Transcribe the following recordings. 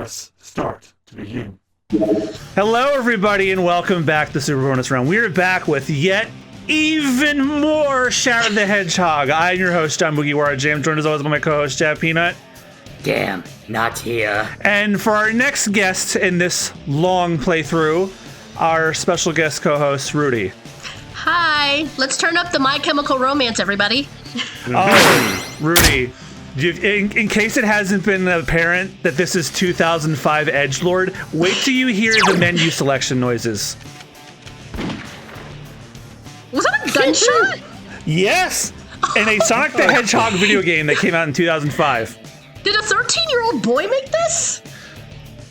Press start to begin. Hello, everybody, and welcome back to Super Bonus Round. We're back with yet even more Shadow the Hedgehog. I'm your host, John Mugiwara James, joined as always by my co-host, Jab Peanut. Damn, not here. And for our next guest in this long playthrough, our special guest co-host, Rooty. Hi, let's turn up the My Chemical Romance, everybody. Oh, Rooty. In case it hasn't been apparent that this is 2005 Edgelord, wait till you hear the menu selection noises. Was that a gunshot? Yes! In a Sonic the Hedgehog video game that came out in 2005. Did a 13-year-old boy make this?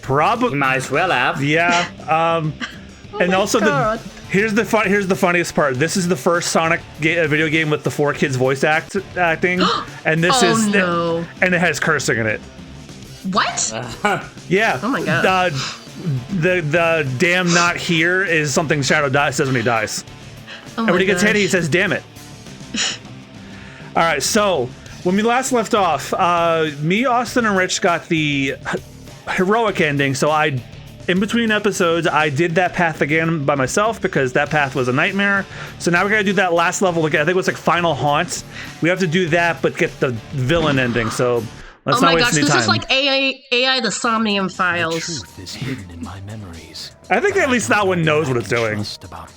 Probably. Might as well have. Yeah. And also, here's the funniest part. This is the first Sonic video game with the 4 kids voice acting, and this and it has cursing in it. What? Yeah. Oh my god. The damn not here is something Shadow says when he dies. Oh and when he gets hit, he says, "Damn it." All right. So when we last left off, me, Austin, and Rich got the heroic ending. So in between episodes, I did that path again by myself because that path was a nightmare. So now we gotta do that last level again. I think it was like Final Haunts. We have to do that, but get the villain ending. So let's not waste any time. This is like AI the Somnium Files. The truth is hidden in my memories. I think at least that one knows what it's doing.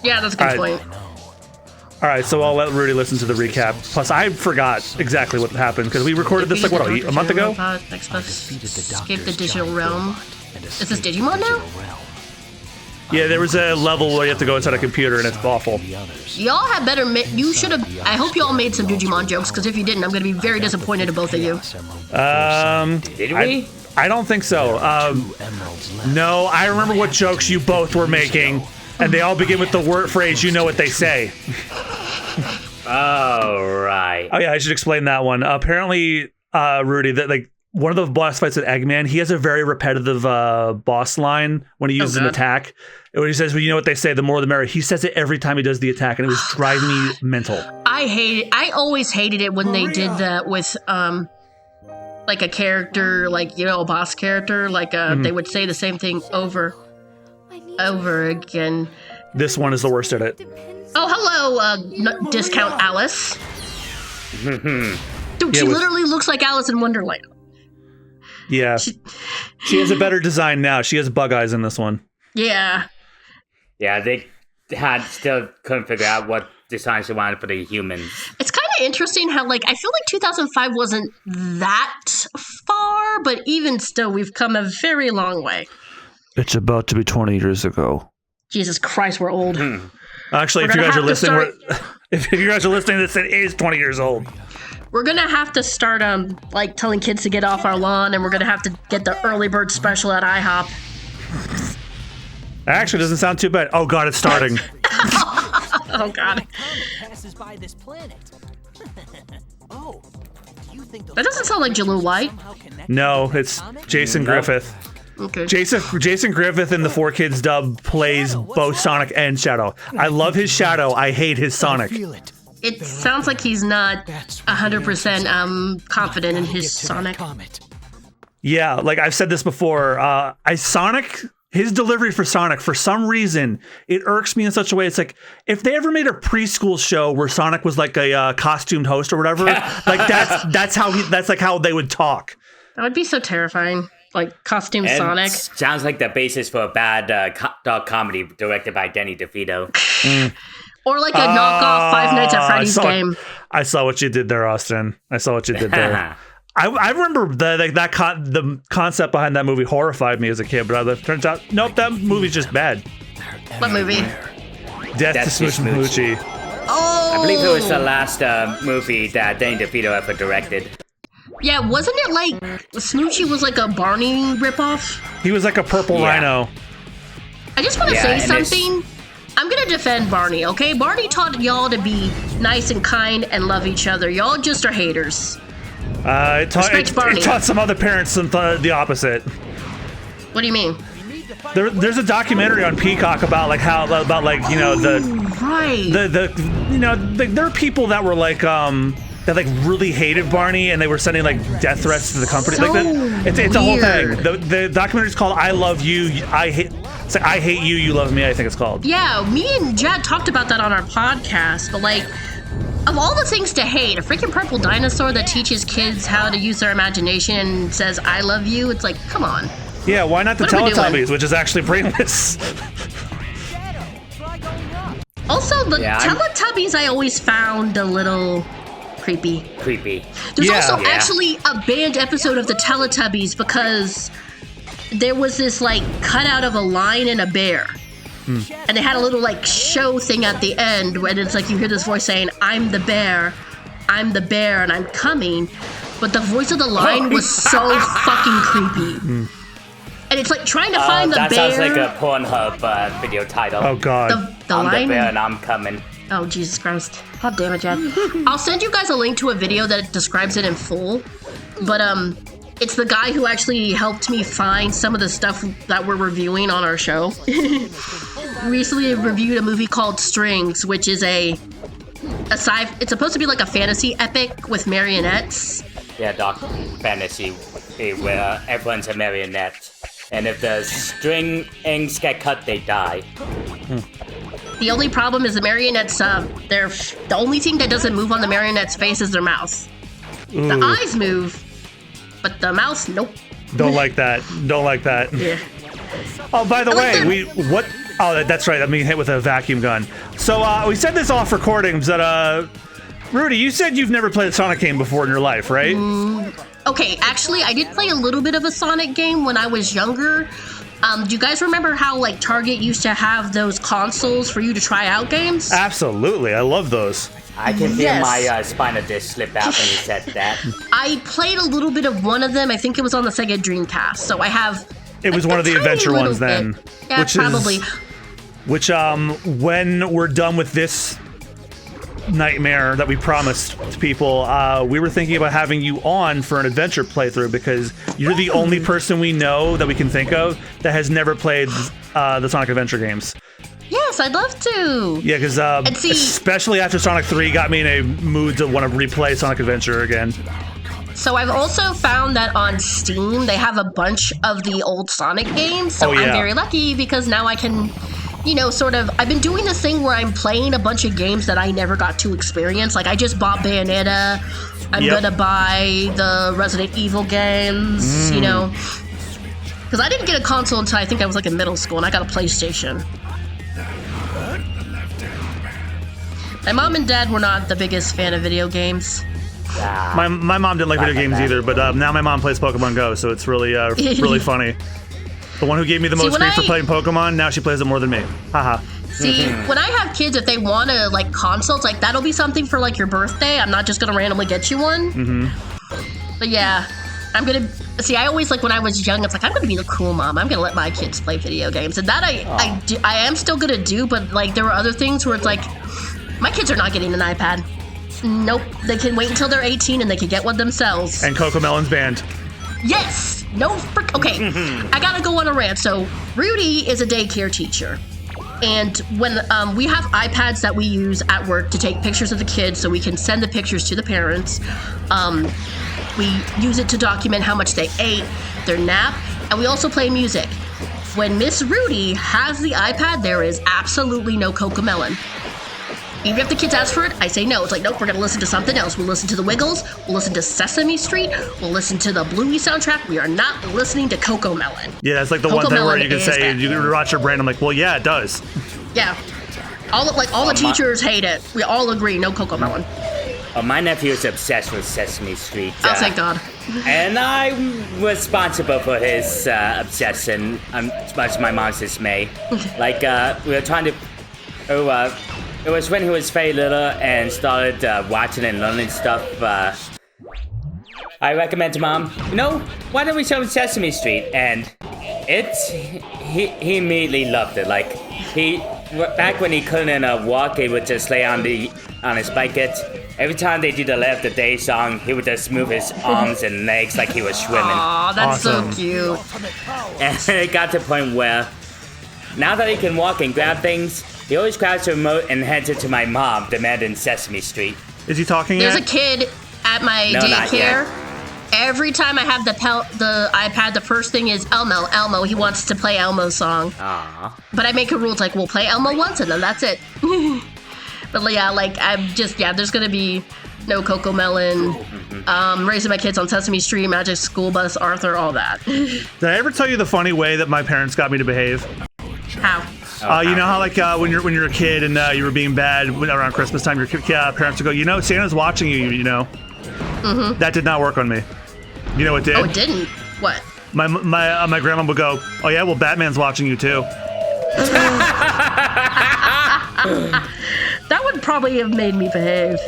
Yeah, that's a good point. All right, so I'll let Rooty listen to the recap. Plus, I forgot exactly what happened because we recorded this like a month ago. Escape the digital realm. Is this Digimon now? Yeah, there was a level where you have to go inside a computer and it's awful. Y'all have better. You should have. I hope y'all made some Digimon jokes because if you didn't, I'm going to be very disappointed in both of you. Did we? I don't think so. No, I remember what jokes you both were making, and they all begin with the word phrase. You know what they say. Oh right. Oh yeah, I should explain that one. Apparently, Rooty, that like. One of the boss fights with Eggman, he has a very repetitive boss line when he uses an attack. When he says, well, you know what they say, the more the merrier. He says it every time he does the attack, and it was driving me mental. I always hated it when they did that with like a character, like, you know, a boss character. Like they would say the same thing over again. This one is the worst at it. Oh, hello, Discount Alice. Dude, she literally looks like Alice in Wonderland. Yeah. She has a better design now. She has bug eyes in this one. Yeah. Yeah, they still couldn't figure out what designs they wanted for the humans. It's kind of interesting how, like, I feel like 2005 wasn't that far, but even still, we've come a very long way. It's about to be 20 years ago. Jesus Christ, we're old. Actually, if you guys are listening, if you guys are listening, this is 20 years old. We're gonna have to start like telling kids to get off our lawn, and we're gonna have to get the early bird special at IHOP. That actually doesn't sound too bad. Oh god, it's starting. Oh god. Passes by this planet. Oh, do you think that doesn't sound like Jalou White. No, it's Jason Griffith. Okay. Jason Griffith in the 4 Kids dub plays both Sonic and Shadow. I love his Shadow. I hate his Sonic. It sounds like he's not 100% confident in his Sonic. Yeah, like I've said this before. His delivery for Sonic, for some reason, it irks me in such a way. It's like if they ever made a preschool show where Sonic was like a costumed host or whatever, like that's how they would talk. That would be so terrifying. Like costume Sonic. Sounds like the basis for a bad dog comedy directed by Danny DeVito. Or like a knockoff Five Nights at Freddy's game. I saw what you did there, Austin. I saw what you did there. I remember the concept behind that movie horrified me as a kid, but it turns out, nope, that movie's just bad. What movie? Death to Smooch and Moochie. Oh! I believe it was the last movie that Danny DeVito ever directed. Yeah, wasn't it like Smoochie was like a Barney ripoff? He was like a purple rhino. I just want to say something. I'm gonna defend Barney, okay? Barney taught y'all to be nice and kind and love each other. Y'all just are haters. It taught some other parents the opposite. What do you mean? There's a documentary on Peacock about there are people that were like that like really hated Barney, and they were sending like death threats to the company. So It's a whole thing. weird. The documentary is called "I Love You, I Hate." It's like, I hate you, you love me. I think it's called. Yeah, me and Jad talked about that on our podcast, but like, of all the things to hate, a freaking purple dinosaur that teaches kids how to use their imagination and says "I love you." It's like, come on. Yeah, why not the What are we doing? Teletubbies, which is actually brainless? Shadow, try going up. Also, the Yeah, I'm- Teletubbies I always found a little creepy. Creepy. There's Yeah. also Yeah. actually a banned episode of the Teletubbies because there was this like cutout of a lion and a bear. And they had a little like show thing at the end when it's like you hear this voice saying, I'm the bear, and I'm coming. But the voice of the lion was so fucking creepy. And it's like trying to find the That bear. sounds like a Pornhub video title. Oh God. the I'm lion. the bear and I'm coming. Oh, Jesus Christ. God damn it, Jed. I'll send you guys a link to a video that describes it in full. But, it's the guy who actually helped me find some of the stuff that we're reviewing on our show. Recently reviewed a movie called Strings, which is it's supposed to be like a fantasy epic with marionettes. Yeah, dark fantasy where everyone's a marionette. And if the strings get cut, they die. The only problem is the marionettes, the only thing that doesn't move on the marionette's face is their mouth. The eyes move, but the mouth, nope. Don't like that. Don't like that. Yeah. Oh, by the I like way, Oh, that's right. I'm being hit with a vacuum gun. So we said this off recordings that Rooty, you said you've never played a Sonic game before in your life, right? Okay, actually, I did play a little bit of a Sonic game when I was younger. Do you guys remember how, like, Target used to have those consoles for you to try out games? Absolutely. I love those. I can feel Yes. my spinal disc slip out when you said that. I played a little bit of one of them. I think it was on the Sega Dreamcast. So I have. It was one of the tiny adventure little ones then. bit. Yeah, probably. Which when we're done with this nightmare that we promised to people, we were thinking about having you on for an adventure playthrough because you're the only person we know that we can think of that has never played the Sonic Adventure games. Yes, I'd love to. Yeah, because see- especially after Sonic 3 got me in a mood to want to replay Sonic Adventure again. So I've also found that on Steam they have a bunch of the old Sonic games. So Oh, yeah. I'm very lucky because now I can, I've been doing this thing where I'm playing a bunch of games that I never got to experience. Like I just bought Bayonetta. I'm Yep. gonna buy the Resident Evil games, Because I didn't get a console until I think I was like in middle school and I got a PlayStation. My mom and dad were not the biggest fan of video games. My mom didn't like video games either, but now my mom plays Pokemon Go, so it's really really funny. The one who gave me the See, most when grief for I- playing Pokemon, now she plays it more than me. Haha. See, when I have kids, if they want to like consoles, like that'll be something for like your birthday. I'm not just gonna randomly get you one. But yeah, I'm gonna see. I always like when I was young, it's like I'm gonna be the cool mom. I'm gonna let my kids play video games, and that I am still gonna do. But like there were other things where it's like my kids are not getting an iPad. Nope, they can wait until they're 18 and they can get one themselves. And Coco Melon's banned. Yes! No frick. Okay, I gotta go on a rant. So, Rooty is a daycare teacher. And when we have iPads that we use at work to take pictures of the kids so we can send the pictures to the parents, we use it to document how much they ate, their nap, and we also play music. When Miss Rooty has the iPad, there is absolutely no Cocomelon. Even if the kids ask for it, I say no. It's like, nope, we're going to listen to something else. We'll listen to the Wiggles. We'll listen to Sesame Street. We'll listen to the Bluey soundtrack. We are not listening to Cocomelon. Yeah, that's like the one thing where Cocomelon you can is say, bad. you can watch your brain. I'm like, well, yeah, it does. Yeah. All the teachers hate it. We all agree, no Cocomelon. My nephew is obsessed with Sesame Street. Oh, thank God. And I'm responsible for his obsession, as much to my mom's dismay. Like, we were trying to... it was when he was very little and started watching and learning stuff. I recommend to Mom, why don't we show him Sesame Street? And he immediately loved it. Like, back when he couldn't walk, he would just lay on his blanket. Every time they did the Left the Day song, he would just move his arms and legs like he was swimming. Aw, that's Awesome. so cute. And it got to the point where, now that he can walk and grab things, he always grabs the remote and hands it to my mom, demanding Sesame Street. Is he talking There's yet? a kid at my No, not daycare. yet. Every time I have the iPad, the first thing is Elmo. He wants to play Elmo's song. Aw. But I make a rule. It's like, we'll play Elmo once and then that's it. But yeah, like, there's gonna be no Coco Melon, raising my kids on Sesame Street, Magic School Bus, Arthur, all that. Did I ever tell you the funny way that my parents got me to behave? How? You know how like when you're a kid and you were being bad around Christmas time, your parents would go, you know, Santa's watching you. You know. Mm-hmm. That did not work on me. You know what did? Oh, it didn't? What? My grandma would go, oh yeah, well Batman's watching you too. That would probably have made me behave.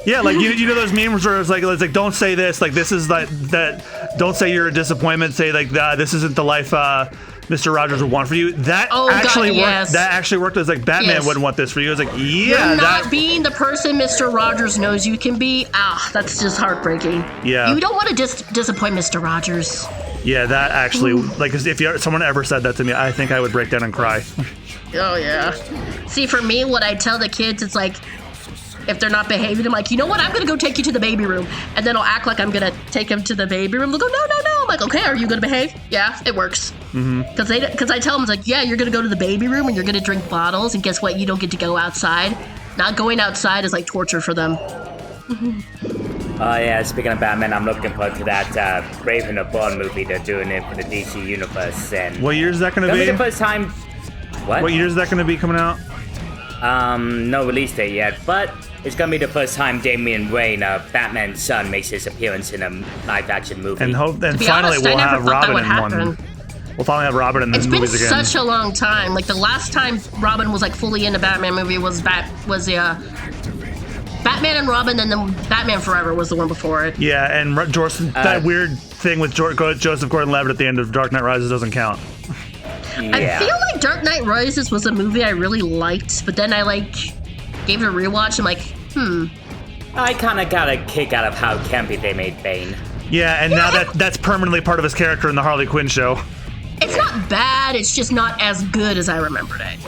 Yeah, like you know those memes where it's like don't say this, like this is like that, don't say you're a disappointment, say like this isn't the life Mr. Rogers would want for you. That actually worked. Yes. That actually worked. As like Batman Yes. wouldn't want this for you. It was like You're yeah, not being the person Mr. Rogers knows you can be. That's just heartbreaking. Yeah. You don't want to disappoint Mr. Rogers. yeah, that actually like if someone ever said that to me, I think I would break down and cry. Oh, yeah. See, for me, what I tell the kids, it's like, if they're not behaving, I'm like, you know what? I'm going to go take you to the baby room. And then I'll act like I'm going to take them to the baby room. They'll go, no. I'm like, okay, are you going to behave? Yeah, it works. Because I tell them, it's like, yeah, you're going to go to the baby room and you're going to drink bottles. And guess what? You don't get to go outside. Not going outside is like torture for them. Oh yeah, speaking of Batman, I'm looking forward to that Brave and the Bold movie they're doing it for the DC Universe. And What year is that going to it'll be? be the first time. What year is that going to be coming out? No release date yet, but it's gonna be the first time Damian Wayne, Batman's son, makes his appearance in a live-action movie. And To be finally honest, we'll I never have thought that Robin would in happen. one. We'll finally have Robin in the It's been movies again. such a long time. Like the last time Robin was like fully in a Batman movie was Batman and Robin, and then Batman Forever was the one before it. Yeah, and that weird thing with Joseph Gordon-Levitt at the end of Dark Knight Rises doesn't count. yeah. I feel like Dark Knight Rises was a movie I really liked, but then I gave it a rewatch. I'm like, I kind of got a kick out of how campy they made Bane. Yeah, and now that's permanently part of his character in the Harley Quinn show. it's not bad. It's just not as good as I remembered it.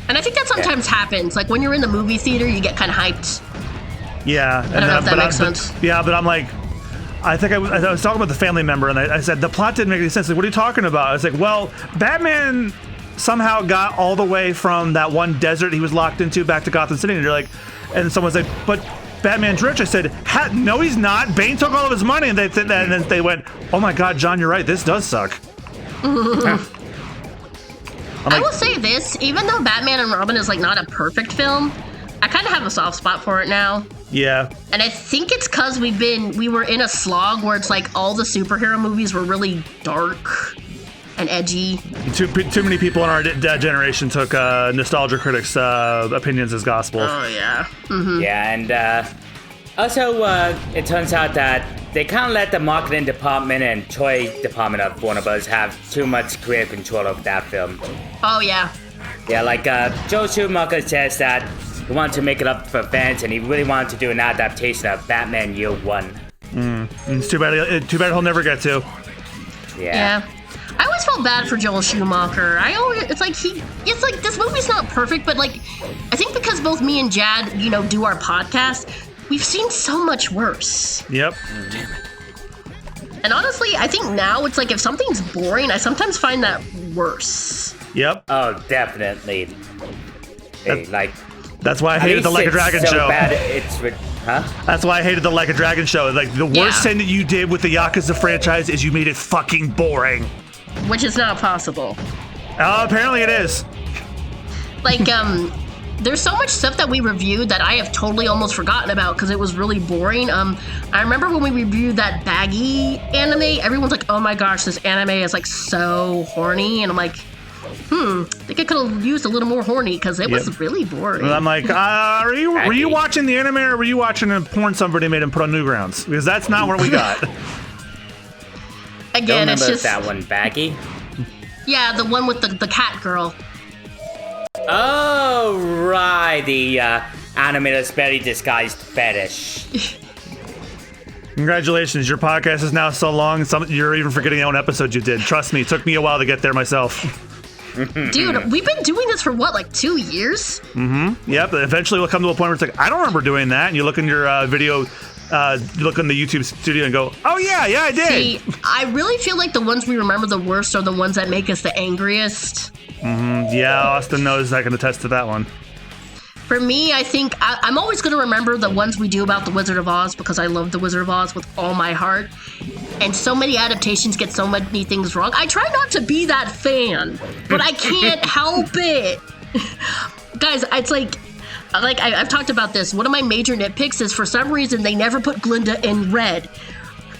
And I think that sometimes happens. Like when you're in the movie theater, you get kind of hyped. Yeah, I don't know if that makes sense. Yeah, but I'm like, I think I was talking about the family member, and I said the plot didn't make any sense. Like, what are you talking about? I was like, well, Batman somehow got all the way from that one desert he was locked into back to Gotham City, and you're like, and someone's like, but Batman's rich. I said, no, he's not. Bane took all of his money, and then they went, oh my God, John, you're right. This does suck. I will say this, even though Batman and Robin is like not a perfect film, I kind of have a soft spot for it now. Yeah. And I think it's because we were in a slog where it's like all the superhero movies were really dark and edgy. Too many people in our generation took nostalgia critics' opinions as gospel. Oh, yeah. Yeah, and also it turns out that they kind of let the marketing department and toy department of Warner Bros. Have too much creative control of that film. Oh, yeah. Yeah, like Joe Schumacher says that he wanted to make it up for fans, and he really wanted to do an adaptation of Batman Year One. It's too bad he'll never get to. Yeah. I always felt bad for Joel Schumacher. It's like this movie's not perfect, but like, I think because both me and Jad, do our podcast, we've seen so much worse. Yep. Damn it. And honestly, I think now it's like if something's boring, I sometimes find that worse. Yep. Oh, definitely. Hey, like, That's why I at hated the least Like a it's Dragon so show. bad, huh? That's why I hated the Like a Dragon show. Like the worst thing that you did with the Yakuza franchise is you made it fucking boring. Which is not possible. Apparently it is. Like, there's so much stuff that we reviewed that I have totally almost forgotten about because it was really boring. I remember when we reviewed that Baggy anime, everyone's like, oh my gosh, this anime is like so horny. And I'm like, I think I could have used a little more horny because it was really boring. And I'm like, were you watching the anime or were you watching a porn somebody made and put on Newgrounds? Because that's not what we got. Again, Don't it's remember just that one, Baggy? Yeah, the one with the cat girl. Oh, right, the animator's very disguised fetish. Congratulations, your podcast is now so long, you're even forgetting the own episode you did. Trust me, it took me a while to get there myself. Dude, we've been doing this for what, like 2 years? Yep. Eventually, we'll come to a point where it's like, I don't remember doing that. And you look in your video, you look in the YouTube studio and go, oh yeah, I did. See, I really feel like the ones we remember the worst are the ones that make us the angriest. Yeah, Austin knows I can attest to that one. For me, I think I'm always going to remember the ones we do about the Wizard of Oz because I love the Wizard of Oz with all my heart. And so many adaptations get so many things wrong. I try not to be that fan, but I can't help it. Guys, it's like I've talked about this. One of my major nitpicks is for some reason they never put Glinda in red.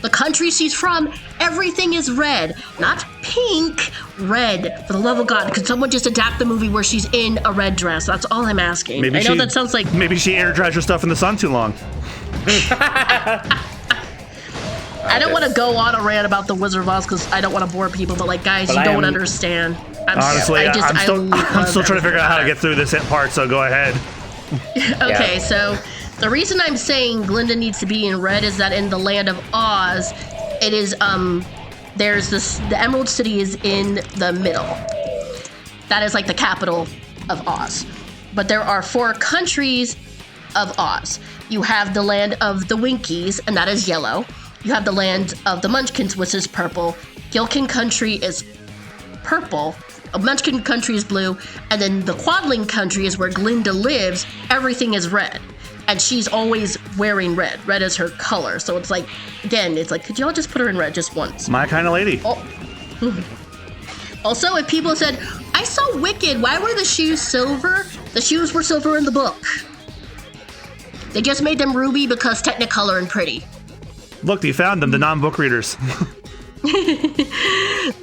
The country she's from, everything is red. Not pink, red. For the love of God, could someone just adapt the movie where she's in a red dress? That's all I'm asking. I know that sounds like... Maybe she air dries her stuff in the sun too long. I don't want to go on a rant about the Wizard of Oz because I don't want to bore people, but like, guys, you don't understand. Honestly, I'm still trying to figure out how to get through this part, so go ahead. Okay, so the reason I'm saying Glinda needs to be in red is that in the land of Oz, it is, there's the Emerald City is in the middle. That is like the capital of Oz. But there are 4 countries of Oz. You have the land of the Winkies, and that is yellow. You have the land of the Munchkins, which is purple. Gillikin Country is purple. Munchkin Country is blue. And then the Quadling Country is where Glinda lives. Everything is red. And she's always wearing red. Red is her color. So it's like, again, it's like, could y'all just put her in red just once? My kind of lady. Oh. Also, if people said, I saw Wicked, why were the shoes silver? The shoes were silver in the book. They just made them ruby because Technicolor and pretty. Look, you found them, the non-book readers.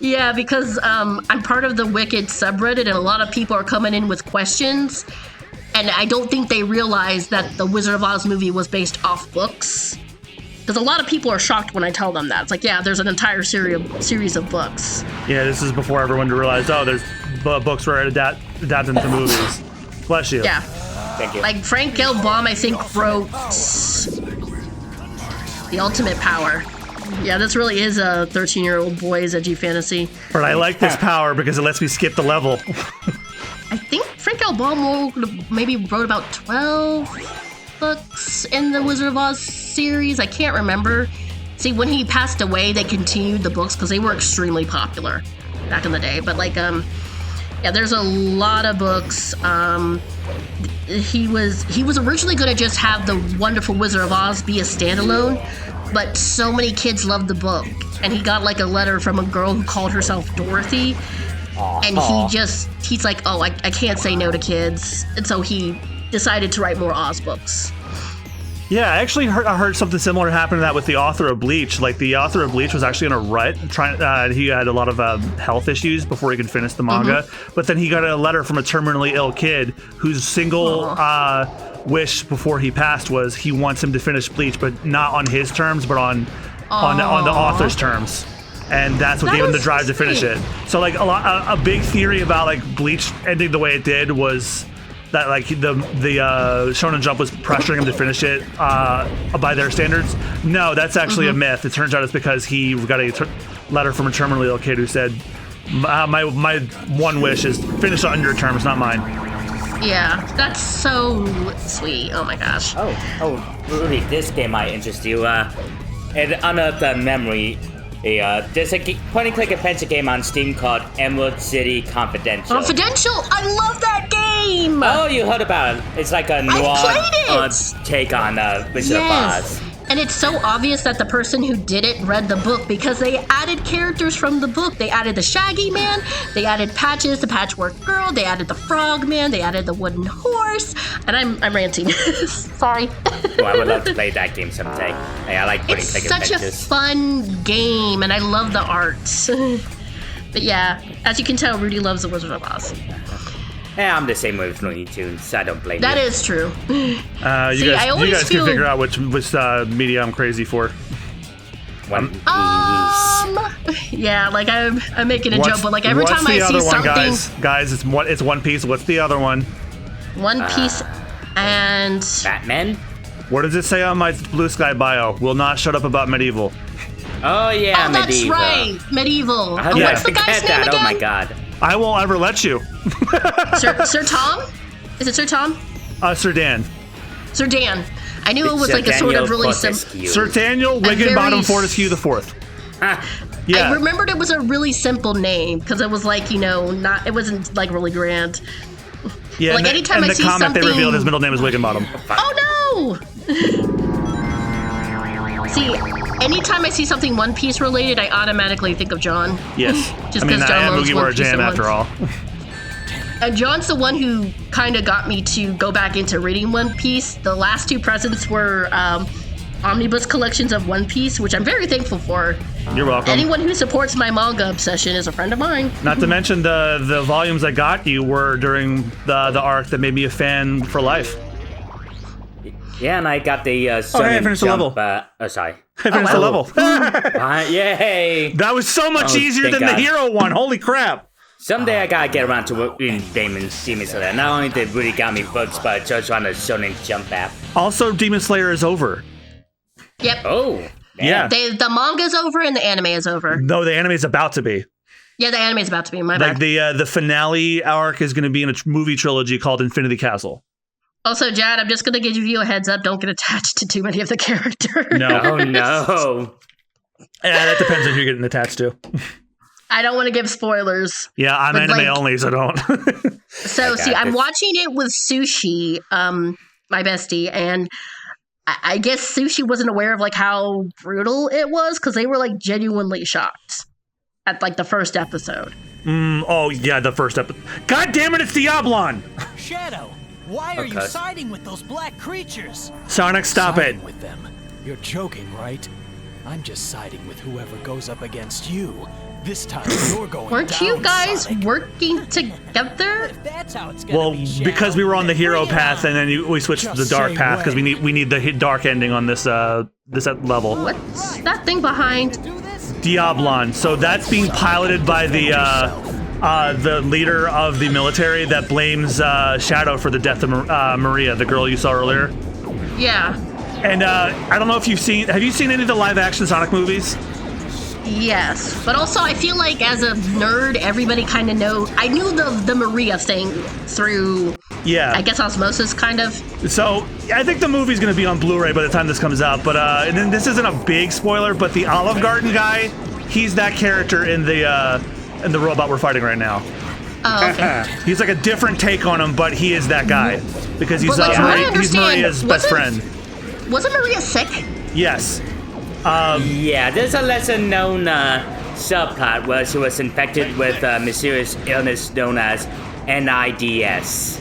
Yeah, because I'm part of the Wicked subreddit, and a lot of people are coming in with questions. And I don't think they realize that the Wizard of Oz movie was based off books. Because a lot of people are shocked when I tell them that. It's like, yeah, there's an entire series of books. Yeah, this is before everyone realized, oh, there's books where it adapted into movies. Bless you. Yeah. Thank you. Like Frank L. Baum, I think, wrote The Ultimate Power. Yeah, this really is a 13-year-old boy's edgy fantasy. But I like this power because it lets me skip the level. I think Frank L. Baum maybe wrote about 12 books in the Wizard of Oz series. I can't remember. See, when he passed away, they continued the books because they were extremely popular back in the day. But like, yeah, there's a lot of books. He was originally going to just have the Wonderful Wizard of Oz be a standalone, but so many kids loved the book, and he got like a letter from a girl who called herself Dorothy, and he's like, oh, I can't say no to kids, and so he decided to write more Oz books. Yeah, I actually heard something similar happen to that with the author of Bleach. Like, the author of Bleach was actually in a rut. He had a lot of health issues before he could finish the manga. Mm-hmm. But then he got a letter from a terminally ill kid whose single wish before he passed was he wants him to finish Bleach, but not on his terms, but on the author's terms. And that's what gave him the drive to finish it. So, like, a big theory about like Bleach ending the way it did was that like the Shonen Jump was pressuring him to finish it by their standards. No, that's actually a myth. It turns out it's because he got a letter from a terminally ill kid who said, my one wish is finish on your terms, not mine. Yeah, that's so sweet. Oh my gosh. Oh, Rooty, this game might interest you. And unearthed a memory. There's a point-and-click adventure game on Steam called Emerald City Confidential. Confidential? I love that game! Oh, you heard about it. It's like a noir take on Wizard of Oz. And it's so obvious that the person who did it read the book because they added characters from the book. They added the Shaggy Man, they added Patches, the Patchwork Girl, they added the Frog Man, they added the Wooden Horse, and I'm ranting. Sorry. Oh, I would love to play that game someday. Hey, I like point-and-click adventures. It's such a fun game, and I love the art. But yeah, as you can tell, Rooty loves the Wizard of Oz. Yeah, I'm the same way with Looney Tunes, so I don't blame you. That is true. You guys can figure out which media I'm crazy for. One Piece. Yeah, like I'm making a joke, but like every time I see something, guys, it's One Piece. What's the other one? One Piece and Batman. What does it say on my Blue Sky bio? Will not shut up about medieval. Oh yeah, Medieval. That's right, Medieval. What's the guy's name again? Oh my god. I won't ever let you. Sir Tom? Is it Sir Tom? Sir Dan. Sir Dan. I knew it was like a sort of really simple. Sir Daniel Wigginbottom Fortescue the Fourth. Yeah. I remembered it was a really simple name because it was like, it wasn't like really grand. Yeah, like anytime I see the comic something, they revealed his middle name is Wigginbottom. Oh no! See, anytime I see something One Piece related, I automatically think of John. Yes. Just because John loves One Piece jam after all. And John's the one who kind of got me to go back into reading One Piece. The last 2 presents were omnibus collections of One Piece, which I'm very thankful for. You're welcome. Anyone who supports my manga obsession is a friend of mine. Not to mention the volumes I got you were during the arc that made me a fan for life. Yeah, and I got the I finished the level. Sorry. I finished the level. Yay! That was so much easier than the hero one. Holy crap! Someday I gotta get around to reading Demon Slayer. Not only did Rooty got me books, but just on the Shonen Jump app. Also, Demon Slayer is over. Yep. Oh. Yeah. The manga's over and the anime is over. No, the anime is about to be. Yeah, the anime is about to be. My bad. The finale arc is going to be in a movie trilogy called Infinity Castle. Also, Jad, I'm just going to give you a heads up. Don't get attached to too many of the characters. No. Oh, no. Yeah, that depends on who you're getting attached to. I don't want to give spoilers. Yeah, I'm anime only, so don't. So, see, I'm watching it with Sushi, my bestie, and I guess Sushi wasn't aware of, like, how brutal it was, because they were, like, genuinely shocked at, like, the first episode. Oh, yeah, the first episode. God damn it, it's Diablon! Shadow, why are you siding with those black creatures? Sonic, stop it. With them. You're joking, right? I'm just siding with whoever goes up against you. This time you're going Weren't down, you guys Sonic. working together? If that's how it's gonna be, Shadow, because we were on the hero bring it path, on. and then we switched to the dark path because we need the dark ending on this level. What's that thing behind? Diablon. So that's being piloted by the leader of the military that blames Shadow for the death of Maria, the girl you saw earlier. Yeah. And I don't know if have you seen any of the live action Sonic movies? Yes, but also I feel like as a nerd, everybody kind of knows. I knew the Maria thing through, I guess, osmosis, kind of. So I think the movie's going to be on Blu-ray by the time this comes out. But and then this isn't a big spoiler, but the Olive Garden guy, he's that character in the robot we're fighting right now. Oh, okay. He's like a different take on him, but he is that guy because he's he's Maria's best friend. Wasn't Maria sick? Yes. Yeah, there's a lesser-known subplot where she was infected with a mysterious illness known as NIDS.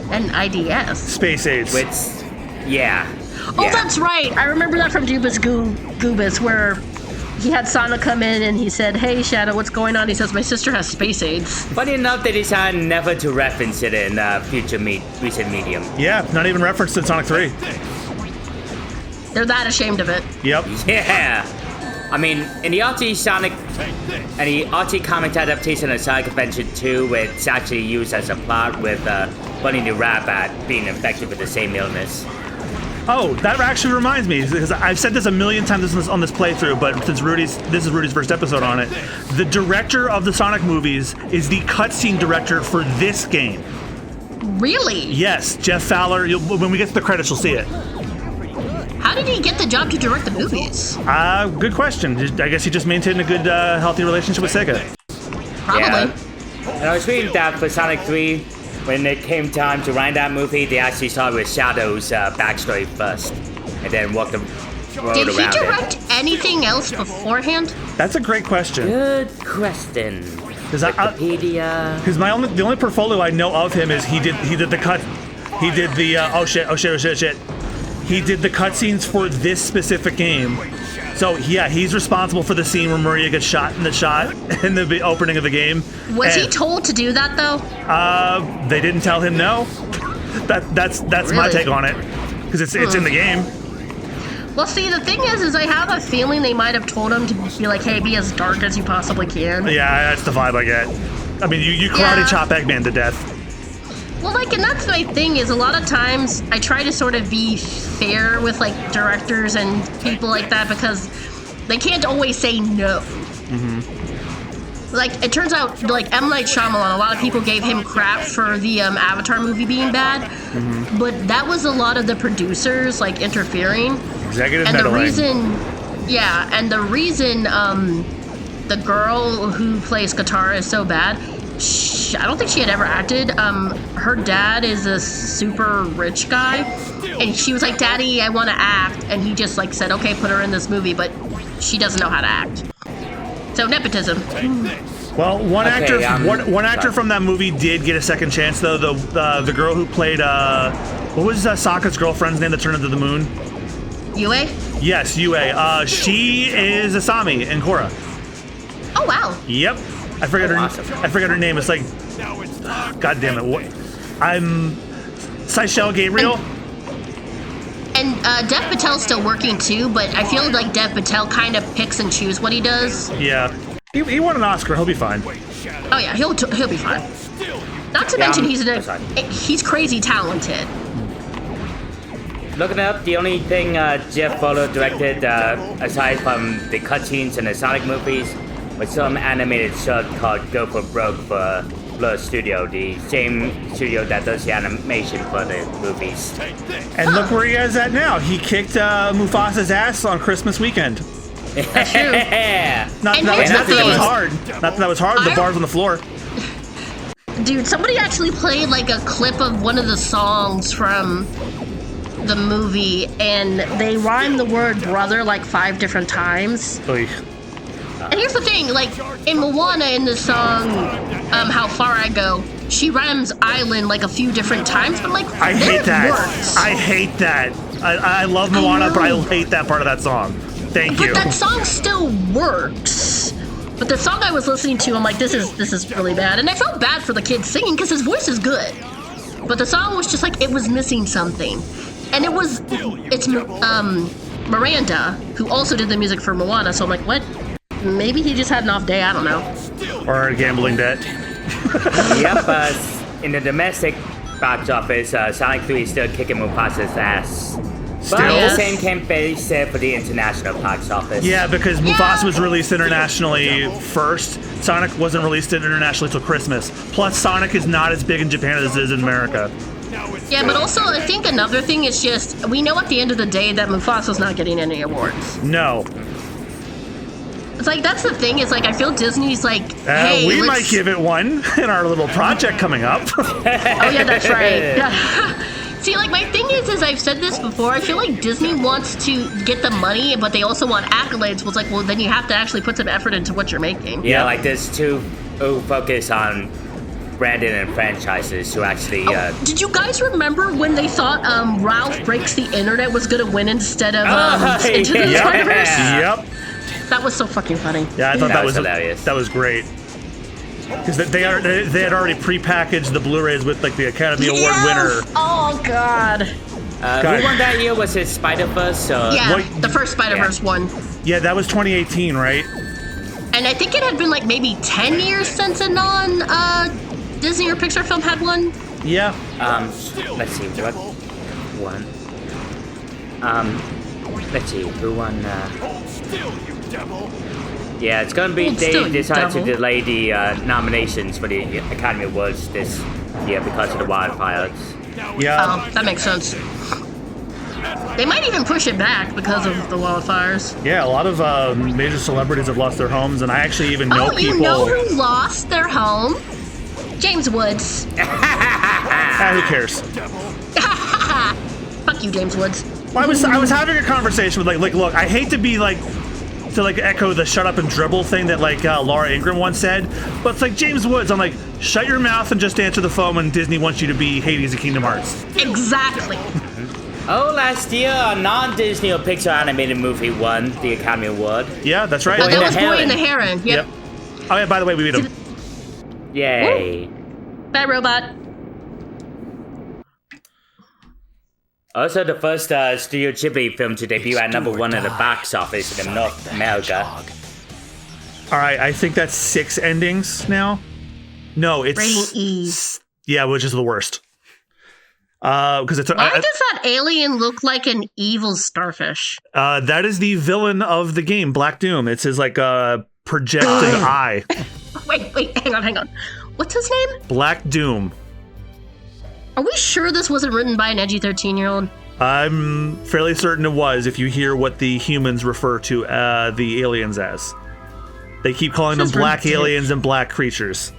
NIDS? Space AIDS. Oh, that's right. I remember that from Dubas Goobus, where he had Sonic come in and he said, "Hey, Shadow, what's going on?" He says, "My sister has space AIDS." Funny enough, they decided never to reference it in future recent medium. Yeah, not even referenced in Sonic 3. They're that ashamed of it. Yep. Yeah. I mean, in the RT comic adaptation of Sonic Adventure 2, it's actually used as a plot with Bunny the Rabbit being infected with the same illness. Oh, that actually reminds me, because I've said this a million times on this playthrough, but since this is Rooty's first episode on it, the director of the Sonic movies is the cutscene director for this game. Really? Yes, Jeff Fowler. When we get to the credits, you'll see it. How did he get the job to direct the movies? Good question. I guess he just maintained a good, healthy relationship with Sega. Probably. Yeah. And I was reading that for Sonic 3, when it came time to write that movie, they actually started with Shadow's backstory first, and then worked around it. Did he direct anything else beforehand? That's a great question. Good question. Wikipedia. Because the only portfolio I know of him is he did the cut. He did the oh shit. He did the cutscenes for this specific game. So yeah, he's responsible for the scene where Maria gets shot in the opening of the game. Was he told to do that though? They didn't tell him no. That's really? My take on it, because it's in the game. Well, see, the thing is I have a feeling they might have told him to be like, hey, be as dark as you possibly can. Yeah, that's the vibe I get. I mean, you karate chop Eggman to death. Well, like, and that's my thing is a lot of times I try to sort of be fair with, like, directors and people like that because they can't always say no. Mm-hmm. Like, it turns out, like, M. Night Shyamalan, a lot of people gave him crap for the Avatar movie being bad, but that was a lot of the producers, like, interfering. Executive And meddling. the reason the girl who plays guitar is so bad, I don't think she had ever acted. Her dad is a super rich guy, and she was like, "Daddy, I want to act," and he just like said, "Okay, put her in this movie," but she doesn't know how to act. So nepotism. Well, one actor sorry. from that movie did get a second chance, though. The girl who played what was Sokka's girlfriend's name that turned into the moon? Yue? Yes, Yue. She is Asami in Korra. Oh wow. Yep. I forget her. Awesome. I forget her name. It's like, God damn it! I'm Seychelle Gabriel. And Dev Patel's still working too, but I feel like Dev Patel kind of picks and chooses what he does. Yeah. He won an Oscar. He'll be fine. Oh yeah, he'll be fine. Not to mention he's crazy talented. Looking up, the only thing Jeff Follow directed, aside from the cutscenes and the Sonic movies, was some animated short called Go for Broke for Blur Studio, the same studio that does the animation for the movies. And look where he is at now. He kicked Mufasa's ass on Christmas weekend. That's true. Yeah. Not And that here's the that was thing. hard. Not that was hard. The bars on the floor. Dude, somebody actually played like a clip of one of the songs from the movie, and they rhymed the word brother like 5 different times. Oy. And here's the thing, like in Moana, in the song How Far I Go, she rhymes island like a few different times, but like I hate that. works. I hate that. I love Moana, but I hate that part of that song. Thank you. But that song still works. But the song I was listening to, I'm like, this is really bad. And I felt bad for the kid singing because his voice is good. But the song was just like, it was missing something. And it's Miranda, who also did the music for Moana, so I'm like, what? Maybe he just had an off day, I don't know. Or a gambling debt. Yep, in the domestic box office, Sonic 3 is still kicking Mufasa's ass. But Still? the same can be said for the international box office. Yeah, because Mufasa was released internationally first. Sonic wasn't released internationally till Christmas. Plus, Sonic is not as big in Japan as it is in America. Yeah, but also I think another thing is just, we know at the end of the day that Mufasa's not getting any awards. No. It's like, that's the thing, it's like, I feel Disney's like, hey, we let's... might give it one in our little project coming up. Oh yeah, that's right. See, like, my thing is I've said this before, I feel like Disney wants to get the money, but they also want accolades. Well, it's like, well, then you have to actually put some effort into what you're making. Yeah, like there's two who focus on branding and franchises who actually... Did you guys remember when they thought Ralph Breaks the Internet was going to win instead of Into the yeah. Spider-Verse? Yep. That was so fucking funny. Yeah, I thought That was hilarious. That was great. Because they had already prepackaged the Blu-rays with like the Academy Award winner. Oh, God. who won that year? Was it Spider-Verse? Yeah, What- the first Spider-Verse one. Yeah, that was 2018, right? And I think it had been like maybe 10 years since a non-Disney or Pixar film had one. Yeah. Let's see, what won? Let's see, who won? Yeah, it's gonna be. Hold still, They you decided to devil. delay the nominations for the Academy Awards this year because of the wildfires. Yeah. Oh, that makes sense. They might even push it back because of the wildfires. Yeah, a lot of major celebrities have lost their homes, and I actually even know people. You know who lost their home? James Woods. Who cares? Fuck you, James Woods. Well, I was having a conversation with like look, I hate to be like to like echo the shut up and dribble thing that like Laura Ingraham once said, but it's like James Woods. I'm like, shut your mouth and just answer the phone when Disney wants you to be Hades of Kingdom Hearts. Exactly. Oh, last year a non-Disney or Pixar animated movie won the Academy Award. Yeah, that's right. That the was Boy Heron. and the Heron. Yep. Oh yeah, by the way, we beat him. Yay! Bye, robot. Also, the first Studio Ghibli film to debut at number 1 in the box office in North America. All right, I think that's 6 endings now. No, it's Rating E. yeah, which is the worst. Because it's Why does that alien look like an evil starfish? that is the villain of the game, Black Doom. It's his like projected eye. Wait, hang on. What's his name? Black Doom. Are we sure this wasn't written by an edgy 13-year-old? I'm fairly certain it was, if you hear what the humans refer to the aliens as. They keep calling them black aliens and black creatures.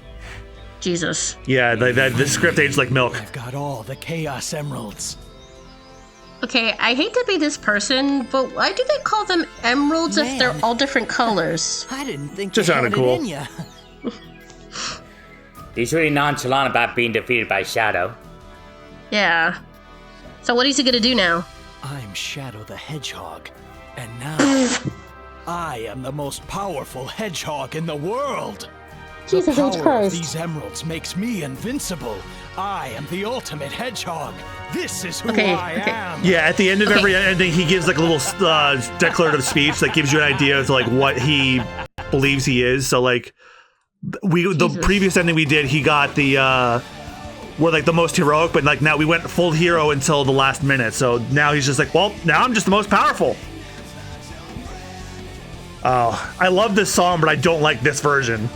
Jesus. Yeah, the script aged like milk. I've got all the Chaos Emeralds. Okay, I hate to be this person, but why do they call them emeralds if they're all different colors? I didn't think Just you had sounded it cool. in ya. He's really nonchalant about being defeated by Shadow. Yeah. So what is he gonna do now? I'm Shadow the Hedgehog, and now I am the most powerful hedgehog in the world. Jesus The power Christ. of these emeralds makes me invincible. I am the ultimate hedgehog. This is who Okay, I okay. am. Yeah, at the end of every ending, he gives like a little declarative speech that gives you an idea of like what he believes he is. So like, the previous ending we did, he got the we're like the most heroic, but like now we went full hero until the last minute. So now he's just like, well, now I'm just the most powerful. Oh, I love this song, but I don't like this version.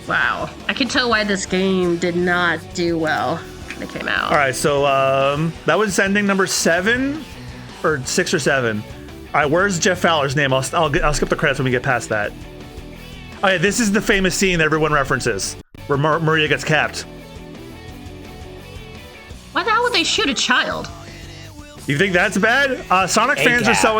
Wow. I can tell why this game did not do well when it came out. All right, so that was ending number 7 or 6 or 7. All right, where's Jeff Fowler's name? I'll skip the credits when we get past that. Oh yeah, this is the famous scene that everyone references, where Maria gets capped. Why the hell would they shoot a child? You think that's bad? Sonic fans are so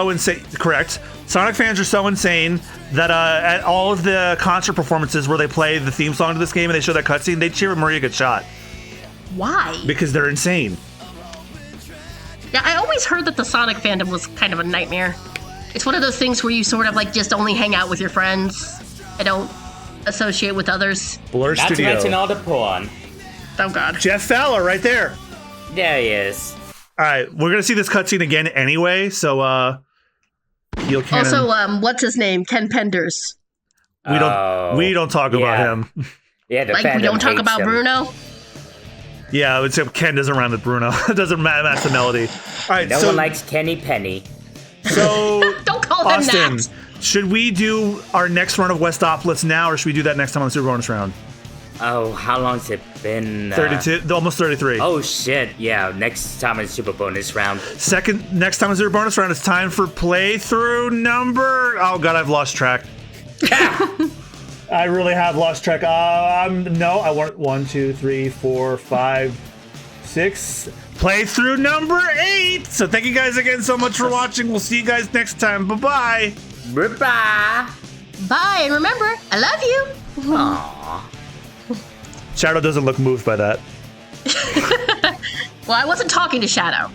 insane. Correct. Sonic fans are so insane that at all of the concert performances where they play the theme song to this game and they show that cutscene, they cheer when Maria gets shot Why? because they're insane. Yeah, I always heard that the Sonic fandom was kind of a nightmare. It's one of those things where you sort of like just only hang out with your friends and don't associate with others. Blur Not to Studio. mention all the porn. Oh God. Jeff Fowler, right there. There he is. All right, we're gonna see this cutscene again anyway, so Heel Cannon. Also, what's his name? Ken Penders. we don't talk about yeah. him. Yeah, the Like we fandom don't talk hates about him. Bruno. Yeah, except Ken doesn't rhyme with Bruno. It doesn't match the melody. All right, No so one likes Kenny Penny. so Don't call him Austin, that. should we do our next run of Westopolis now, or should we do that next time on the Super Bonus round? Oh, how long's it been? 32, almost 33. Oh shit! Yeah, next time is Super Bonus round. Next time on the Super Bonus round, it's time for playthrough number. Oh god, I've lost track. I really have lost track. No, I want 1, 2, 3, 4, 5, 6. Playthrough number 8. So thank you guys again so much for watching. We'll see you guys next time. Bye bye. Bye. Bye, and remember, I love you. Aww. Shadow doesn't look moved by that. Well, I wasn't talking to Shadow.